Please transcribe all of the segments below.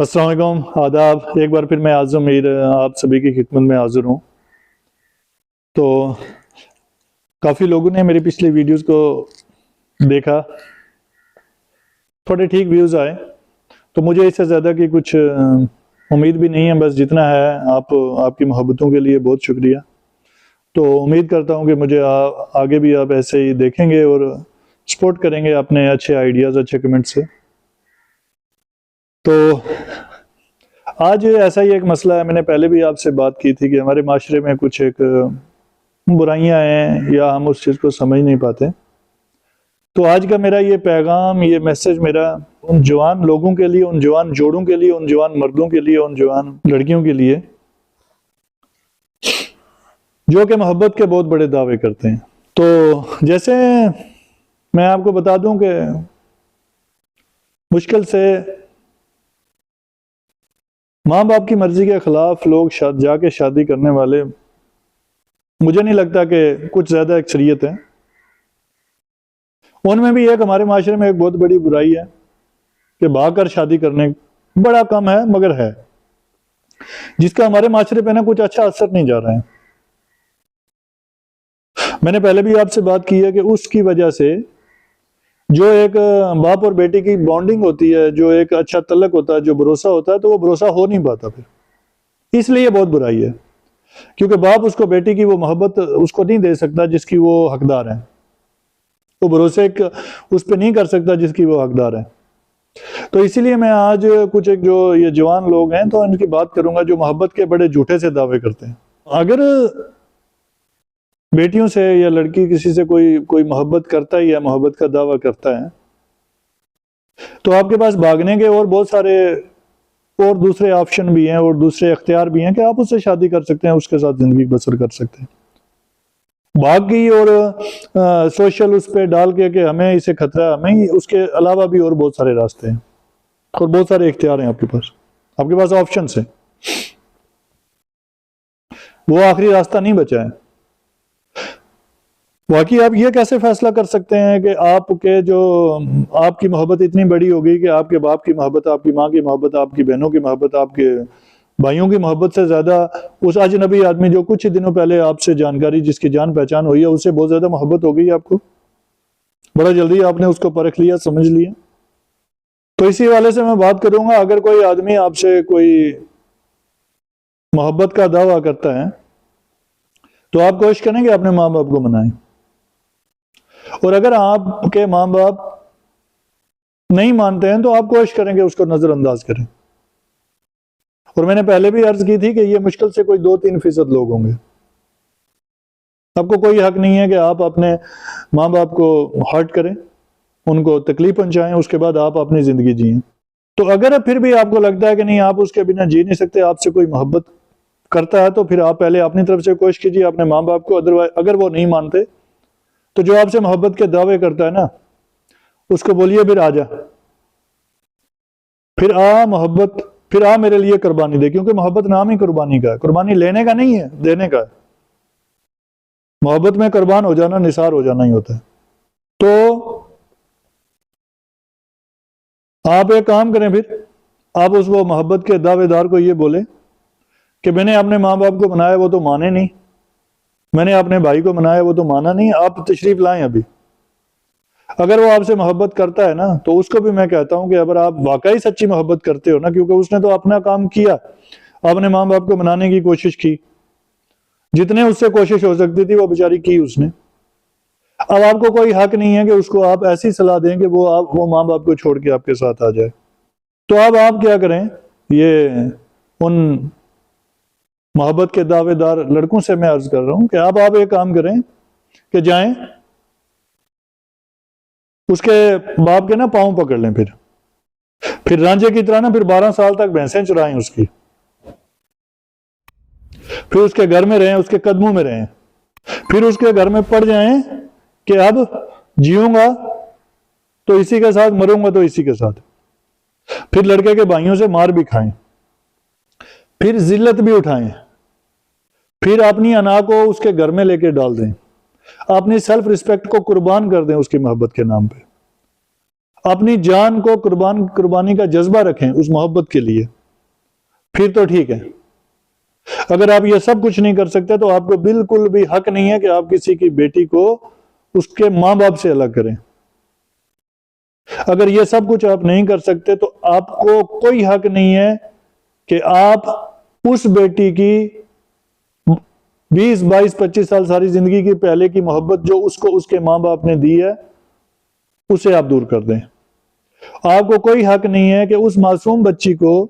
السلام علیکم، آداب۔ ایک بار پھر میں اعظم میر آپ سبھی کی خدمت میں حاضر ہوں۔ تو کافی لوگوں نے میری پچھلی ویڈیوز کو دیکھا، تھوڑے ٹھیک ویوز آئے، تو مجھے اس سے زیادہ کی کچھ امید بھی نہیں ہے، بس جتنا ہے آپ کی محبتوں کے لیے بہت شکریہ۔ تو امید کرتا ہوں کہ مجھے آگے بھی آپ ایسے ہی دیکھیں گے اور سپورٹ کریں گے اپنے اچھے آئیڈیاز، اچھے کمنٹ سے۔ تو آج ایسا ہی ایک مسئلہ ہے، میں نے پہلے بھی آپ سے بات کی تھی کہ ہمارے معاشرے میں کچھ ایک برائیاں ہیں یا ہم اس چیز کو سمجھ نہیں پاتے۔ تو آج کا میرا یہ پیغام، یہ میسج میرا ان جوان لوگوں کے لیے، ان جوان جوڑوں کے لیے، ان جوان مردوں کے لیے، ان جوان لڑکیوں کے لیے جو کہ محبت کے بہت بڑے دعوے کرتے ہیں۔ تو جیسے میں آپ کو بتا دوں کہ مشکل سے ماں باپ کی مرضی کے خلاف لوگ جا کے شادی کرنے والے، مجھے نہیں لگتا کہ کچھ زیادہ اکثریت ہے۔ ان میں بھی ایک ہمارے معاشرے میں ایک بہت بڑی برائی ہے کہ بھاگ کر شادی کرنے، بڑا کم ہے مگر ہے، جس کا ہمارے معاشرے پہ نا کچھ اچھا اثر نہیں جا رہا ہے۔ میں نے پہلے بھی آپ سے بات کی ہے کہ اس کی وجہ سے جو ایک باپ اور بیٹی کی بانڈنگ ہوتی ہے، جو ایک اچھا تعلق ہوتا ہے، جو بھروسہ ہوتا ہے، تو وہ بھروسہ ہو نہیں پاتا پھر۔ اس لیے بہت برائی ہے، کیونکہ باپ اس کو بیٹی کی وہ محبت اس کو نہیں دے سکتا جس کی وہ حقدار ہے، وہ بھروسے اس پہ نہیں کر سکتا جس کی وہ حقدار ہے۔ تو اسی لیے میں آج کچھ ایک جو یہ جوان لوگ ہیں تو ان کی بات کروں گا جو محبت کے بڑے جھوٹے سے دعوے کرتے ہیں۔ اگر بیٹیوں سے یا لڑکی کسی سے کوئی محبت کرتا ہی ہے، محبت کا دعویٰ کرتا ہے، تو آپ کے پاس بھاگنے کے اور بہت سارے اور دوسرے آپشن بھی ہیں اور دوسرے اختیار بھی ہیں کہ آپ اس سے شادی کر سکتے ہیں، اس کے ساتھ زندگی بسر کر سکتے ہیں۔ بھاگ گئی اور سوشل اس پہ ڈال کے کہ ہمیں اسے خطرہ ہے، ہمیں اس کے علاوہ بھی اور بہت سارے راستے ہیں اور بہت سارے اختیار ہیں آپ کے پاس آپشنس ہیں۔ وہ آخری راستہ نہیں بچا ہے۔ واقعی آپ یہ کیسے فیصلہ کر سکتے ہیں کہ آپ کی محبت اتنی بڑی ہوگی کہ آپ کے باپ کی محبت، آپ کی ماں کی محبت، آپ کی بہنوں کی محبت، آپ کے بھائیوں کی محبت سے زیادہ اس اجنبی آدمی جو کچھ دنوں پہلے آپ سے جانکاری، جس کی جان پہچان ہوئی ہے، اس سے بہت زیادہ محبت ہو گئی آپ کو؟ بڑا جلدی آپ نے اس کو پرکھ لیا، سمجھ لیا۔ تو اسی حوالے سے میں بات کروں گا، اگر کوئی آدمی آپ سے کوئی محبت کا دعویٰ کرتا ہے تو آپ کوشش کریں کہ اپنے ماں باپ کو منائیں، اور اگر آپ کے ماں باپ نہیں مانتے ہیں تو آپ کوشش کریں کہ اس کو نظر انداز کریں۔ اور میں نے پہلے بھی عرض کی تھی کہ یہ مشکل سے کوئی 2-3% لوگ ہوں گے۔ آپ کو کوئی حق نہیں ہے کہ آپ اپنے ماں باپ کو ہرٹ کریں، ان کو تکلیف پہنچائیں، اس کے بعد آپ اپنی زندگی جئیں۔ تو اگر پھر بھی آپ کو لگتا ہے کہ نہیں آپ اس کے بنا جی نہیں سکتے، آپ سے کوئی محبت کرتا ہے، تو پھر آپ پہلے اپنی طرف سے کوشش کیجیے اپنے ماں باپ کو، اگر وہ نہیں مانتے تو جو آپ سے محبت کے دعوے کرتا ہے نا، اس کو بولیے پھر آ جا، پھر آ میرے لیے قربانی دے، کیونکہ محبت نام ہی قربانی کا ہے۔ قربانی لینے کا نہیں ہے، دینے کا ہے۔ محبت میں قربان ہو جانا، نثار ہو جانا ہی ہوتا ہے۔ تو آپ ایک کام کریں، پھر آپ اس وہ محبت کے دعوے دار کو یہ بولیں کہ میں نے اپنے ماں باپ کو منایا، وہ تو مانے نہیں، میں نے اپنے بھائی کو منایا، وہ تو مانا نہیں، آپ تشریف لائیں ابھی۔ اگر وہ آپ سے محبت کرتا ہے نا، تو اس کو بھی میں کہتا ہوں کہ اگر آپ واقعی سچی محبت کرتے ہو نا، کیونکہ اس نے تو اپنا کام کیا، اپنے ماں باپ کو منانے کی کوشش کی، جتنے اس سے کوشش ہو سکتی تھی وہ بیچاری کی اس نے۔ اب آپ کو کوئی حق نہیں ہے کہ اس کو آپ ایسی صلاح دیں کہ وہ ماں باپ کو چھوڑ کے آپ کے ساتھ آ جائے۔ تو اب آپ کیا کریں، یہ ان محبت کے دعوے دار لڑکوں سے میں عرض کر رہا ہوں کہ اب آپ ایک کام کریں کہ جائیں اس کے باپ کے نا پاؤں پکڑ لیں، پھر رانجے کی طرح نا پھر 12 سال تک بھینسیں چرائیں اس کی، پھر اس کے گھر میں رہیں، اس کے قدموں میں رہیں، پھر اس کے گھر میں پڑ جائیں کہ اب جیوں گا تو اسی کے ساتھ، مروں گا تو اسی کے ساتھ۔ پھر لڑکے کے بھائیوں سے مار بھی کھائیں، پھر ذلت بھی اٹھائیں، پھر اپنی انا کو اس کے گھر میں لے کے ڈال دیں، اپنی سیلف ریسپیکٹ کو قربان کر دیں اس کی محبت کے نام پہ۔ اپنی جان کو قربانی کا جذبہ رکھیں اس محبت کے لیے، پھر تو ٹھیک ہے۔ اگر آپ یہ سب کچھ نہیں کر سکتے تو آپ کو بالکل بھی حق نہیں ہے کہ آپ کسی کی بیٹی کو اس کے ماں باپ سے الگ کریں۔ اگر یہ سب کچھ آپ نہیں کر سکتے تو آپ کو کوئی حق نہیں ہے کہ آپ اس بیٹی کی 20 22 25 سال ساری زندگی کی پہلے کی محبت جو اس کو اس کے ماں باپ نے دی ہے اسے آپ دور کر دیں۔ آپ کو کوئی حق نہیں ہے کہ اس معصوم بچی کو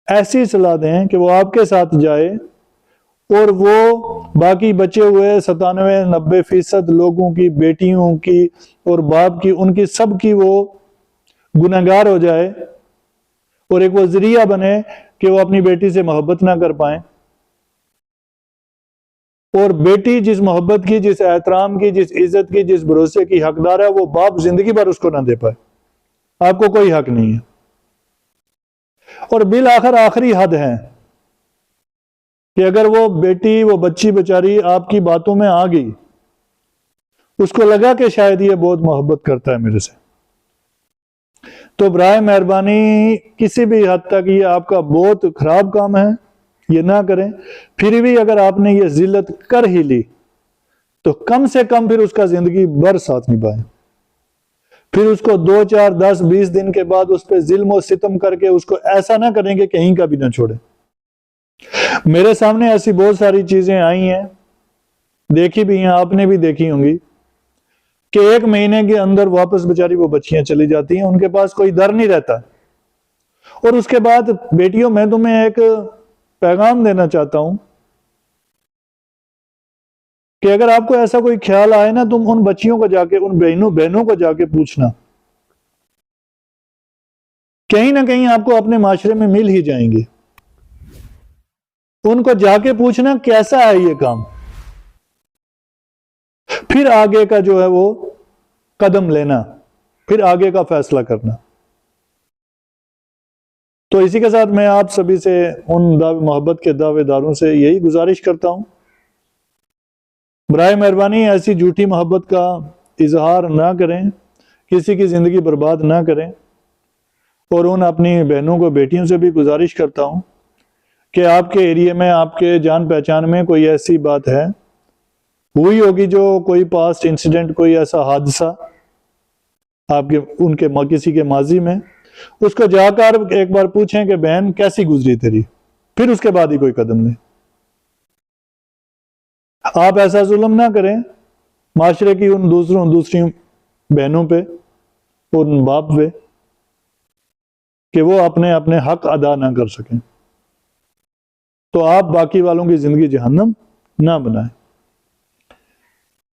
ایسی صلاح دیں کہ وہ آپ کے ساتھ جائے اور وہ باقی بچے ہوئے 97-90% لوگوں کی، بیٹیوں کی اور باپ کی، ان کی سب کی وہ گنہگار ہو جائے اور ایک وہ ذریعہ بنے کہ وہ اپنی بیٹی سے محبت نہ کر پائیں، اور بیٹی جس محبت کی، جس احترام کی، جس عزت کی، جس بھروسے کی حقدار ہے وہ باپ زندگی بھر اس کو نہ دے پائے۔ آپ کو کوئی حق نہیں ہے۔ اور بالآخر آخری حد ہے کہ اگر وہ بیٹی، وہ بچی بیچاری آپ کی باتوں میں آ گئی، اس کو لگا کہ شاید یہ بہت محبت کرتا ہے میرے سے، تو برائے مہربانی کسی بھی حد تک یہ آپ کا بہت خراب کام ہے، یہ نہ کریں۔ پھر بھی اگر آپ نے یہ ذلت کر ہی لی تو کم سے کم پھر اس کا زندگی بھر ساتھ نبھائیں۔ پھر اس کو 2 4 10 20 دن کے بعد اس پہ ظلم و ستم کر کے اس کو ایسا نہ کریں کہ کہیں کا بھی نہ چھوڑیں۔ میرے سامنے ایسی بہت ساری چیزیں آئی ہیں، دیکھی بھی ہیں، آپ نے بھی دیکھی ہوں گی، کہ 1 مہینے کے اندر واپس بیچاری وہ بچیاں چلی جاتی ہیں، ان کے پاس کوئی در نہیں رہتا۔ اور اس کے بعد بیٹیوں، میں تمہیں ایک پیغام دینا چاہتا ہوں کہ اگر آپ کو ایسا کوئی خیال آئے نا، تم ان بچیوں کو جا کے، ان بہنوں کو جا کے پوچھنا، کہیں نہ کہیں آپ کو اپنے معاشرے میں مل ہی جائیں گے۔ ان کو جا کے پوچھنا کیسا ہے یہ کام، پھر آگے کا جو ہے وہ قدم لینا، پھر آگے کا فیصلہ کرنا۔ تو اسی کے ساتھ میں آپ سبھی سے، ان محبت کے دعوے داروں سے یہی گزارش کرتا ہوں، برائے مہربانی ایسی جھوٹی محبت کا اظہار نہ کریں، کسی کی زندگی برباد نہ کریں۔ اور ان اپنی بہنوں کو، بیٹیوں سے بھی گزارش کرتا ہوں کہ آپ کے ایریے میں، آپ کے جان پہچان میں کوئی ایسی بات ہے، ہوئی ہوگی جو کوئی پاسٹ انسیڈنٹ، کوئی ایسا حادثہ آپ کے، ان کے کسی کے ماضی میں، اس کو جا کر ایک بار پوچھیں کہ بہن کیسی گزری تیری، پھر اس کے بعد ہی کوئی قدم لیں۔ آپ ایسا ظلم نہ کریں معاشرے کی ان دوسری بہنوں پہ، ان باپ پہ، کہ وہ اپنے حق ادا نہ کر سکیں، تو آپ باقی والوں کی زندگی جہنم نہ بنائیں۔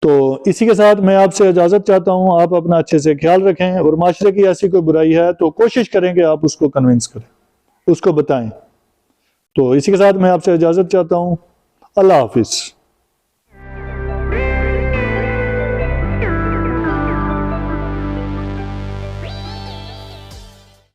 تو اسی کے ساتھ میں آپ سے اجازت چاہتا ہوں، آپ اپنا اچھے سے خیال رکھیں، اور معاشرے کی ایسی کوئی برائی ہے تو کوشش کریں کہ آپ اس کو کنونس کریں، اس کو بتائیں۔ تو اسی کے ساتھ میں آپ سے اجازت چاہتا ہوں، اللہ حافظ۔